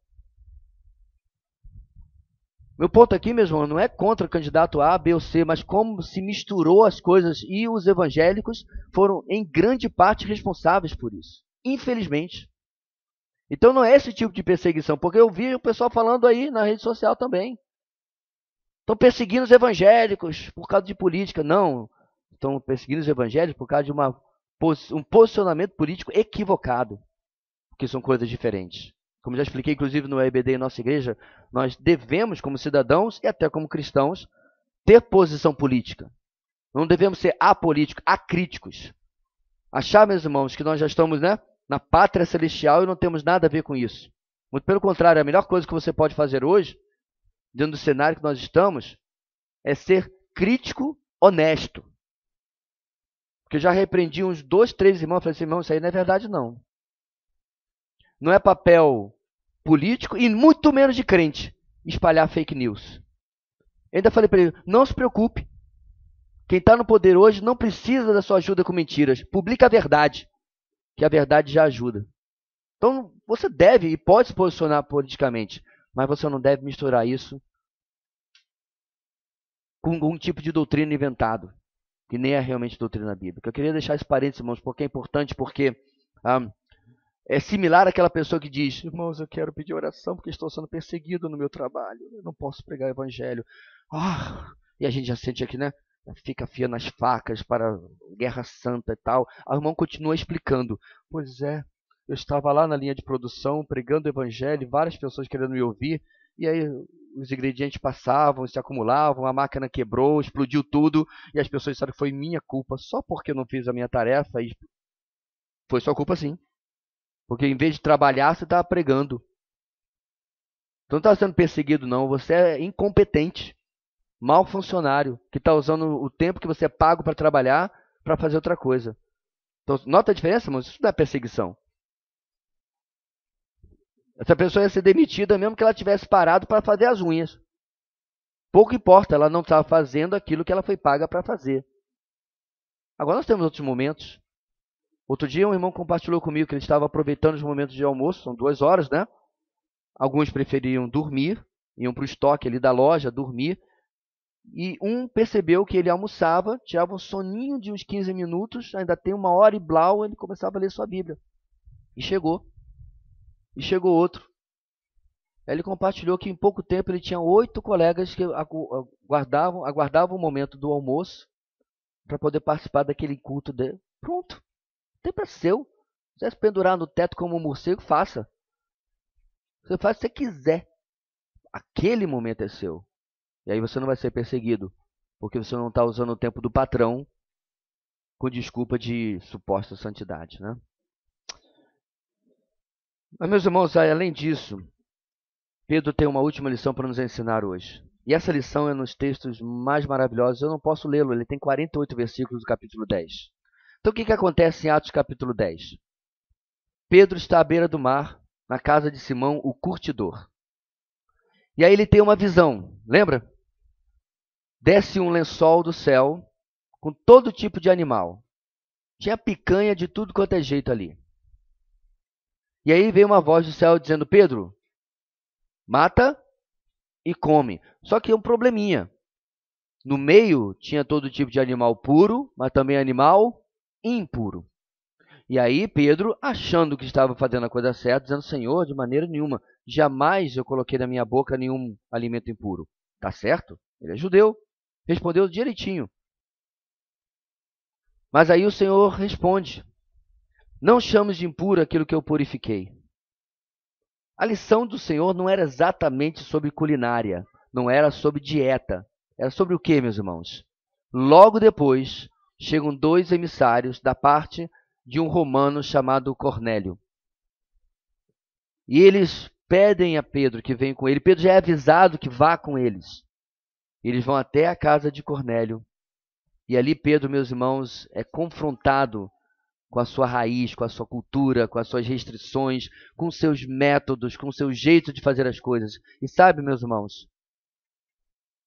Meu ponto aqui, meu irmão, não é contra o candidato A, B ou C, mas como se misturou as coisas e os evangélicos foram, em grande parte, responsáveis por isso. Infelizmente. Então não é esse tipo de perseguição, porque eu vi o pessoal falando aí na rede social também. Estão perseguindo os evangélicos por causa de política. Não, estão perseguindo os evangélicos por causa de um posicionamento político equivocado, porque são coisas diferentes. Como já expliquei, inclusive, no EBD em nossa igreja, nós devemos, como cidadãos e até como cristãos, ter posição política. Não devemos ser apolíticos, acríticos. Achar, meus irmãos, que nós já estamos, na pátria celestial e não temos nada a ver com isso. Muito pelo contrário, a melhor coisa que você pode fazer hoje, dentro do cenário que nós estamos, é ser crítico, honesto. Porque eu já repreendi uns 2, 3 irmãos e falei assim, irmão, isso aí não é verdade não. Não é papel político e muito menos de crente espalhar fake news. Eu ainda falei para ele, não se preocupe. Quem está no poder hoje não precisa da sua ajuda com mentiras. Publica a verdade, que a verdade já ajuda. Então, você deve e pode se posicionar politicamente, mas você não deve misturar isso com algum tipo de doutrina inventado, que nem é realmente doutrina bíblica. Eu queria deixar esse parênteses, irmãos, porque é importante, porque é similar àquela pessoa que diz, irmãos, eu quero pedir oração porque estou sendo perseguido no meu trabalho, eu não posso pregar o evangelho. E a gente já sente aqui, fica afiando as facas para guerra santa e tal. O irmão continua explicando, pois é, eu estava lá na linha de produção, pregando o evangelho, várias pessoas querendo me ouvir, e aí os ingredientes passavam, se acumulavam, a máquina quebrou, explodiu tudo, e as pessoas disseram que foi minha culpa, só porque eu não fiz a minha tarefa, e foi sua culpa sim. Porque em vez de trabalhar, você estava pregando. Então não está sendo perseguido não, você é incompetente, mau funcionário, que está usando o tempo que você é pago para trabalhar para fazer outra coisa. Então, nota a diferença, mas isso não é perseguição. Essa pessoa ia ser demitida mesmo que ela tivesse parado para fazer as unhas. Pouco importa, ela não estava fazendo aquilo que ela foi paga para fazer. Agora nós temos outros momentos. Outro dia um irmão compartilhou comigo que ele estava aproveitando os momentos de almoço, são 2 horas, Alguns preferiam dormir, iam para o estoque ali da loja, dormir. E um percebeu que ele almoçava, tirava um soninho de uns 15 minutos, ainda tem 1 hora e blau, ele começava a ler sua Bíblia. E chegou outro. Ele compartilhou que em pouco tempo ele tinha 8 colegas que aguardavam o momento do almoço para poder participar daquele culto dele. Pronto. O tempo é seu. Se você se pendurar no teto como um morcego, faça. Você faz o que você quiser. Aquele momento é seu. E aí você não vai ser perseguido, porque você não está usando o tempo do patrão com desculpa de suposta santidade, Mas, meus irmãos, além disso, Pedro tem uma última lição para nos ensinar hoje. E essa lição é nos textos mais maravilhosos. Eu não posso lê-lo, ele tem 48 versículos do capítulo 10. Então, o que acontece em Atos capítulo 10? Pedro está à beira do mar, na casa de Simão, o curtidor. E aí ele tem uma visão, lembra? Desce um lençol do céu com todo tipo de animal. Tinha picanha de tudo quanto é jeito ali. E aí veio uma voz do céu dizendo, Pedro, mata e come. Só que é um probleminha. No meio tinha todo tipo de animal puro, mas também animal impuro. E aí Pedro, achando que estava fazendo a coisa certa, dizendo, Senhor, de maneira nenhuma, jamais eu coloquei na minha boca nenhum alimento impuro. Tá certo? Ele é judeu. Respondeu direitinho. Mas aí o Senhor responde, não chames de impuro aquilo que eu purifiquei. A lição do Senhor não era exatamente sobre culinária, não era sobre dieta. Era sobre o quê, meus irmãos? Logo depois, chegam dois emissários da parte de um romano chamado Cornélio. E eles pedem a Pedro que venha com ele. Pedro já é avisado que vá com eles. Eles vão até a casa de Cornélio. E ali Pedro, meus irmãos, é confrontado com a sua raiz, com a sua cultura, com as suas restrições, com seus métodos, com o seu jeito de fazer as coisas. E sabe, meus irmãos,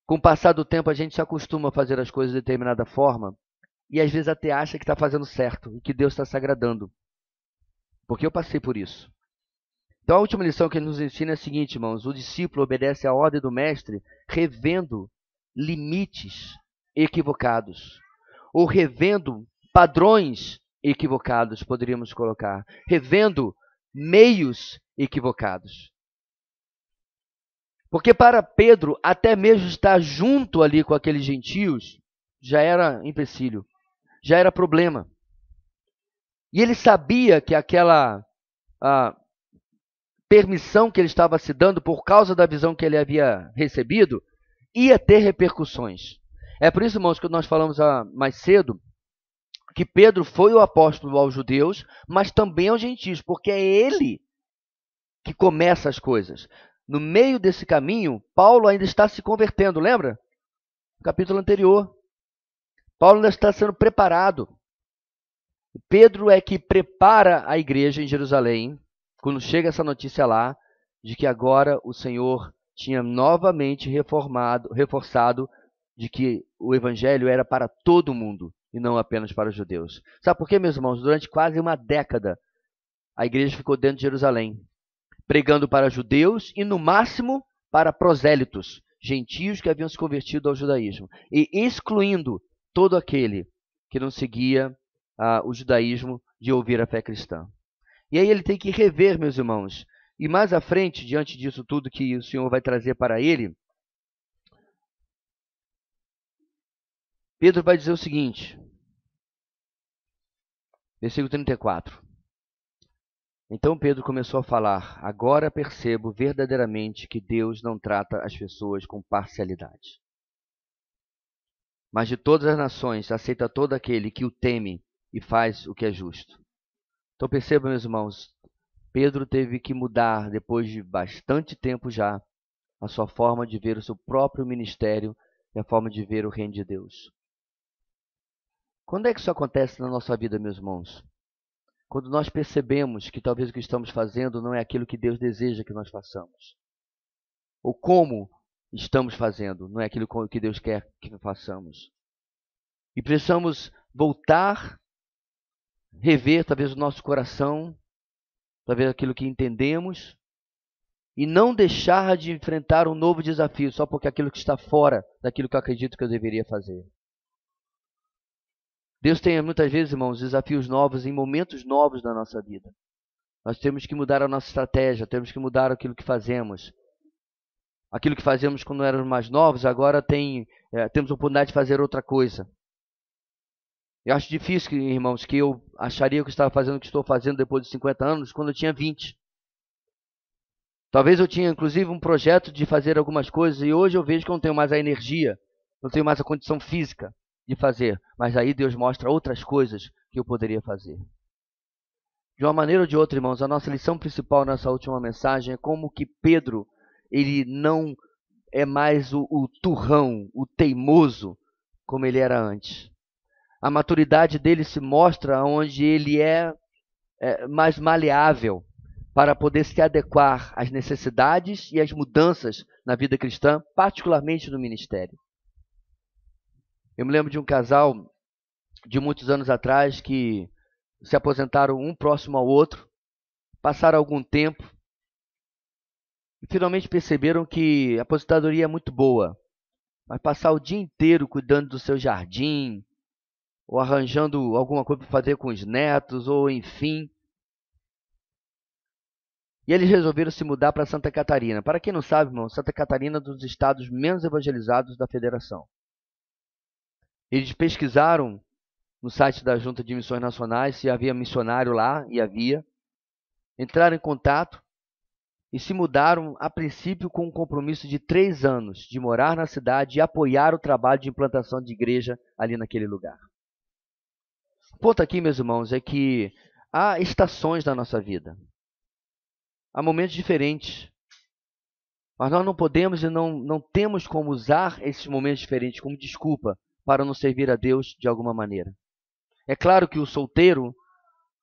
com o passar do tempo a gente se acostuma a fazer as coisas de determinada forma e às vezes até acha que está fazendo certo e que Deus está se agradando. Porque eu passei por isso. Então a última lição que ele nos ensina é a seguinte, irmãos: o discípulo obedece à ordem do mestre revendo limites equivocados, ou revendo padrões equivocados, poderíamos colocar, revendo meios equivocados. Porque para Pedro, até mesmo estar junto ali com aqueles gentios, já era empecilho, já era problema. E ele sabia que aquela permissão que ele estava se dando por causa da visão que ele havia recebido, ia ter repercussões. É por isso, irmãos, que nós falamos mais cedo, que Pedro foi o apóstolo aos judeus, mas também aos gentios, porque é ele que começa as coisas. No meio desse caminho, Paulo ainda está se convertendo, lembra? No capítulo anterior. Paulo ainda está sendo preparado. Pedro é que prepara a igreja em Jerusalém, quando chega essa notícia lá, de que agora o Senhor tinha novamente reforçado de que o evangelho era para todo mundo e não apenas para os judeus. Sabe por quê, meus irmãos? Durante quase uma década, a igreja ficou dentro de Jerusalém, pregando para judeus e, no máximo, para prosélitos, gentios que haviam se convertido ao judaísmo, e excluindo todo aquele que não seguia o judaísmo de ouvir a fé cristã. E aí ele tem que rever, meus irmãos. E mais à frente, diante disso tudo que o Senhor vai trazer para ele, Pedro vai dizer o seguinte, versículo 34. Então Pedro começou a falar: agora percebo verdadeiramente que Deus não trata as pessoas com parcialidade, mas de todas as nações aceita todo aquele que o teme e faz o que é justo. Então perceba, meus irmãos, Pedro teve que mudar, depois de bastante tempo já, a sua forma de ver o seu próprio ministério e a forma de ver o reino de Deus. Quando é que isso acontece na nossa vida, meus irmãos? Quando nós percebemos que talvez o que estamos fazendo não é aquilo que Deus deseja que nós façamos. Ou como estamos fazendo, não é aquilo que Deus quer que façamos. E precisamos voltar, rever talvez o nosso coração, talvez aquilo que entendemos, e não deixar de enfrentar um novo desafio só porque aquilo que está fora daquilo que eu acredito que eu deveria fazer. Deus tem muitas vezes, irmãos, desafios novos em momentos novos da nossa vida. Nós temos que mudar a nossa estratégia, temos que mudar aquilo que fazemos. Aquilo que fazemos quando éramos mais novos, agora temos a oportunidade de fazer outra coisa. Eu acho difícil, irmãos, que eu acharia que eu estava fazendo o que estou fazendo depois de 50 anos, quando eu tinha 20. Talvez eu tinha, inclusive, um projeto de fazer algumas coisas, e hoje eu vejo que eu não tenho mais a energia, não tenho mais a condição física de fazer. Mas aí Deus mostra outras coisas que eu poderia fazer. De uma maneira ou de outra, irmãos, a nossa lição principal nessa última mensagem é como que Pedro, ele não é mais o turrão, o teimoso, como ele era antes. A maturidade dele se mostra onde ele é mais maleável para poder se adequar às necessidades e às mudanças na vida cristã, particularmente no ministério. Eu me lembro de um casal de muitos anos atrás que se aposentaram um próximo ao outro, passaram algum tempo e finalmente perceberam que a aposentadoria é muito boa, mas passar o dia inteiro cuidando do seu jardim, ou arranjando alguma coisa para fazer com os netos, ou enfim. E eles resolveram se mudar para Santa Catarina. Para quem não sabe, irmão, Santa Catarina é um dos estados menos evangelizados da federação. Eles pesquisaram no site da Junta de Missões Nacionais se havia missionário lá, e havia. Entraram em contato e se mudaram, a princípio, com um compromisso de 3 anos de morar na cidade e apoiar o trabalho de implantação de igreja ali naquele lugar. O ponto aqui, meus irmãos, é que há estações na nossa vida. Há momentos diferentes. Mas nós não podemos e não temos como usar esses momentos diferentes como desculpa para não servir a Deus de alguma maneira. É claro que o solteiro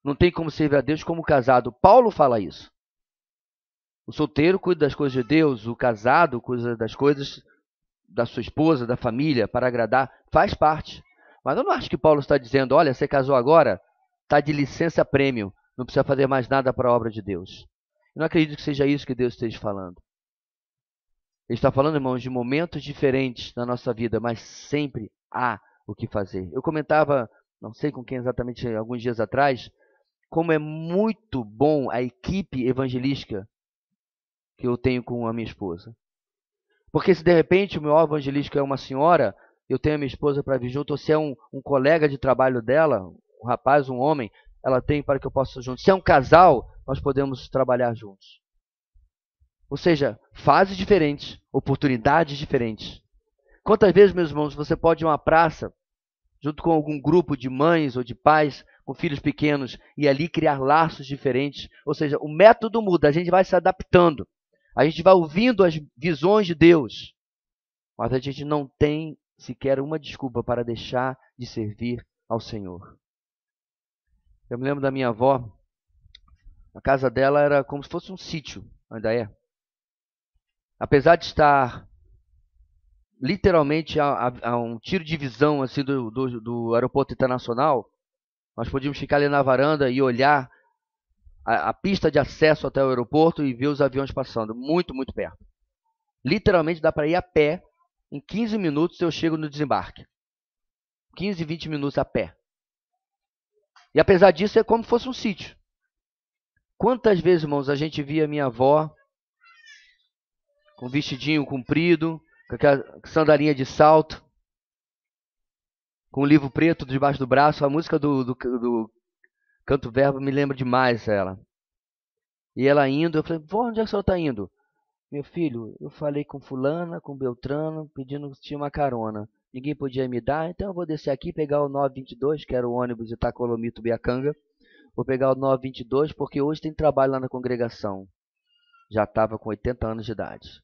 não tem como servir a Deus como o casado. Paulo fala isso. O solteiro cuida das coisas de Deus, o casado cuida das coisas da sua esposa, da família, para agradar, faz parte. Mas eu não acho que Paulo está dizendo, olha, você casou agora, está de licença prêmio, não precisa fazer mais nada para a obra de Deus. Eu não acredito que seja isso que Deus esteja falando. Ele está falando, irmãos, de momentos diferentes na nossa vida, mas sempre há o que fazer. Eu comentava, não sei com quem exatamente, alguns dias atrás, como é muito bom a equipe evangelística que eu tenho com a minha esposa. Porque se de repente o meu evangelístico é uma senhora, eu tenho a minha esposa para vir junto, ou se é um colega de trabalho dela, um rapaz, um homem, ela tem para que eu possa ir junto. Se é um casal, nós podemos trabalhar juntos. Ou seja, fases diferentes, oportunidades diferentes. Quantas vezes, meus irmãos, você pode ir a uma praça, junto com algum grupo de mães ou de pais, com filhos pequenos, e ali criar laços diferentes? Ou seja, o método muda, a gente vai se adaptando. A gente vai ouvindo as visões de Deus, mas a gente não tem sequer uma desculpa para deixar de servir ao Senhor. Eu me lembro da minha avó, a casa dela era como se fosse um sítio, ainda é. Apesar de estar literalmente a um tiro de visão assim, do aeroporto internacional, nós podíamos ficar ali na varanda e olhar a pista de acesso até o aeroporto e ver os aviões passando, muito, muito perto. Literalmente dá para ir a pé, em 15 minutos eu chego no desembarque. 15, 20 minutos a pé. E apesar disso é como se fosse um sítio. Quantas vezes, irmãos, a gente via minha avó com vestidinho comprido, com aquela sandalinha de salto, com um livro preto debaixo do braço. A música do Canto Verbo me lembra demais ela. E ela indo, eu falei, vó, onde é que a senhora está indo? Meu filho, eu falei com fulana, com Beltrano, pedindo se tinha uma carona. Ninguém podia me dar, então eu vou descer aqui, pegar o 922, que era o ônibus de Itacolomi, Tubiacanga. Vou pegar o 922, porque hoje tem trabalho lá na congregação. Já estava com 80 anos de idade.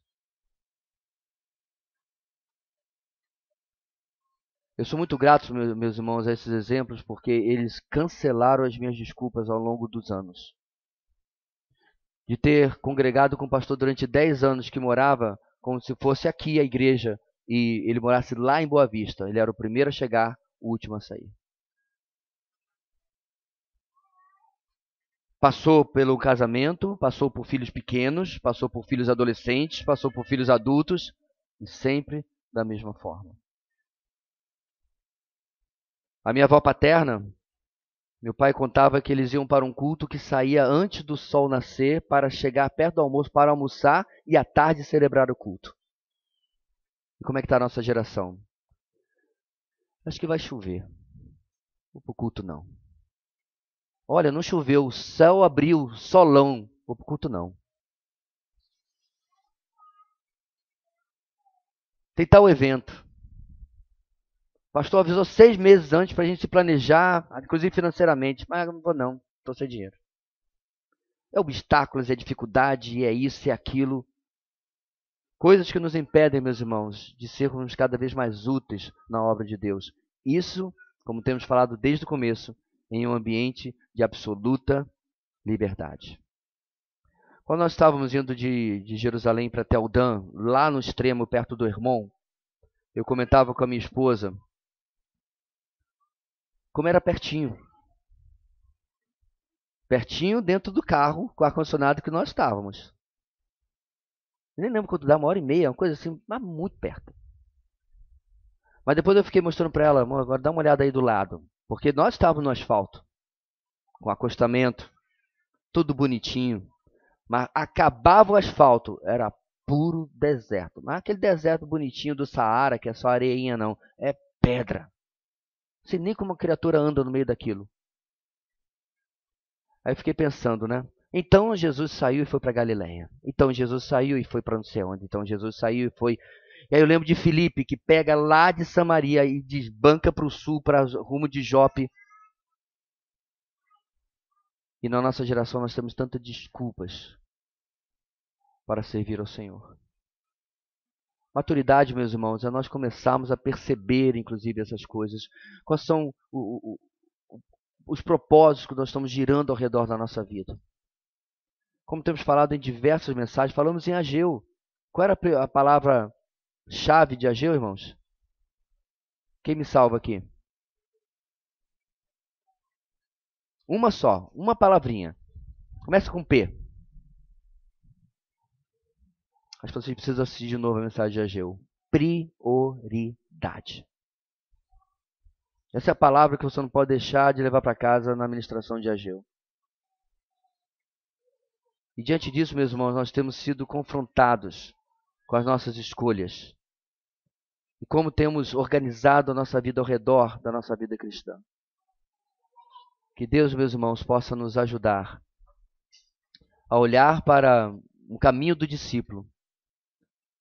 Eu sou muito grato, meus irmãos, a esses exemplos, porque eles cancelaram as minhas desculpas ao longo dos anos. De ter congregado com o pastor durante 10 anos, que morava como se fosse aqui a igreja, e ele morasse lá em Boa Vista. Ele era o primeiro a chegar, o último a sair. Passou pelo casamento, passou por filhos pequenos, passou por filhos adolescentes, passou por filhos adultos, e sempre da mesma forma. A minha avó paterna, meu pai contava que eles iam para um culto que saía antes do sol nascer para chegar perto do almoço, para almoçar e à tarde celebrar o culto. E como é que está a nossa geração? Acho que vai chover. Vou para o culto não. Olha, não choveu, o céu abriu, solão. Vou para o culto não. Tem tal evento. O pastor avisou 6 meses antes para a gente se planejar, inclusive financeiramente. Mas eu não vou não, estou sem dinheiro. É obstáculos, é dificuldade, é isso, é aquilo. Coisas que nos impedem, meus irmãos, de sermos cada vez mais úteis na obra de Deus. Isso, como temos falado desde o começo, em um ambiente de absoluta liberdade. Quando nós estávamos indo de Jerusalém para Tel Dan, lá no extremo, perto do Hermon, eu comentava com a minha esposa como era pertinho. Pertinho dentro do carro, com o ar-condicionado que nós estávamos. Eu nem lembro quanto dá, 1h30, uma coisa assim, mas muito perto. Mas depois eu fiquei mostrando para ela, amor, agora dá uma olhada aí do lado. Porque nós estávamos no asfalto, com acostamento, tudo bonitinho. Mas acabava o asfalto, era puro deserto. Mas aquele deserto bonitinho do Saara, que é só areinha não, é pedra. Não sei nem como uma criatura anda no meio daquilo. Aí eu fiquei pensando, né? Então Jesus saiu e foi para Galiléia. Então Jesus saiu e foi para não sei onde. Então Jesus saiu e foi. E aí eu lembro de Filipe, que pega lá de Samaria e desbanca para o sul, para rumo de Jope. E na nossa geração nós temos tantas desculpas para servir ao Senhor. Maturidade, meus irmãos, é nós começarmos a perceber, inclusive, essas coisas. Quais são os propósitos que nós estamos girando ao redor da nossa vida. Como temos falado em diversas mensagens, falamos em Ageu. Qual era a palavra-chave de Ageu, irmãos? Quem me salva aqui? Uma só, uma palavrinha. Começa com P. Acho que vocês precisam assistir de novo a mensagem de Ageu. Prioridade. Essa é a palavra que você não pode deixar de levar para casa na ministração de Ageu. E diante disso, meus irmãos, nós temos sido confrontados com as nossas escolhas. E como temos organizado a nossa vida ao redor da nossa vida cristã. Que Deus, meus irmãos, possa nos ajudar a olhar para o caminho do discípulo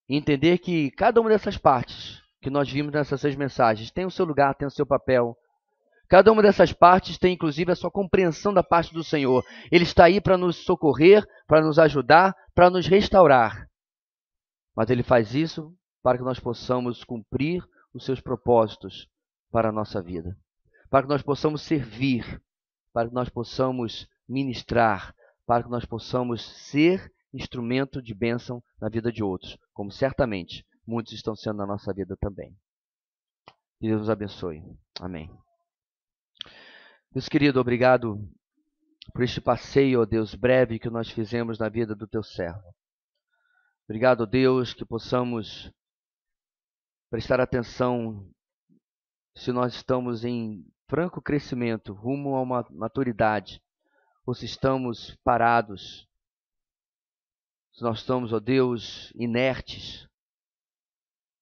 e entender que cada uma dessas partes que nós vimos nessas 6 mensagens tem o seu lugar, tem o seu papel. Cada uma dessas partes tem, inclusive, a sua compreensão da parte do Senhor. Ele está aí para nos socorrer, para nos ajudar, para nos restaurar. Mas Ele faz isso para que nós possamos cumprir os seus propósitos para a nossa vida. Para que nós possamos servir, para que nós possamos ministrar, para que nós possamos ser instrumento de bênção na vida de outros, como certamente muitos estão sendo na nossa vida também. Que Deus nos abençoe. Amém. Deus querido, obrigado por este passeio, ó Deus, breve que nós fizemos na vida do teu servo. Obrigado, ó Deus, que possamos prestar atenção se nós estamos em franco crescimento, rumo a uma maturidade, ou se estamos parados, se nós estamos, ó Deus, inertes.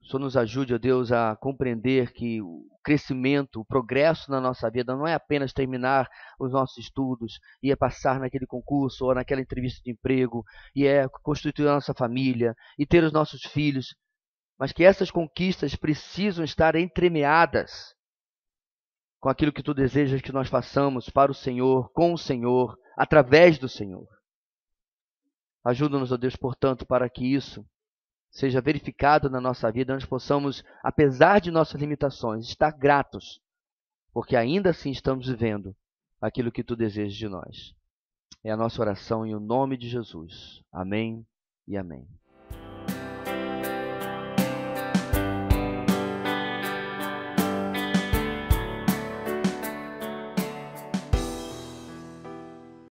O Senhor nos ajude, ó Deus, a compreender que o crescimento, o progresso na nossa vida não é apenas terminar os nossos estudos, e é passar naquele concurso ou naquela entrevista de emprego, e é constituir a nossa família, e ter os nossos filhos, mas que essas conquistas precisam estar entremeadas com aquilo que Tu desejas que nós façamos para o Senhor, com o Senhor, através do Senhor. Ajuda-nos, ó Deus, portanto, para que isso seja verificado na nossa vida, nós possamos, apesar de nossas limitações, estar gratos, porque ainda assim estamos vivendo aquilo que Tu desejas de nós. É a nossa oração em o nome de Jesus. Amém e amém.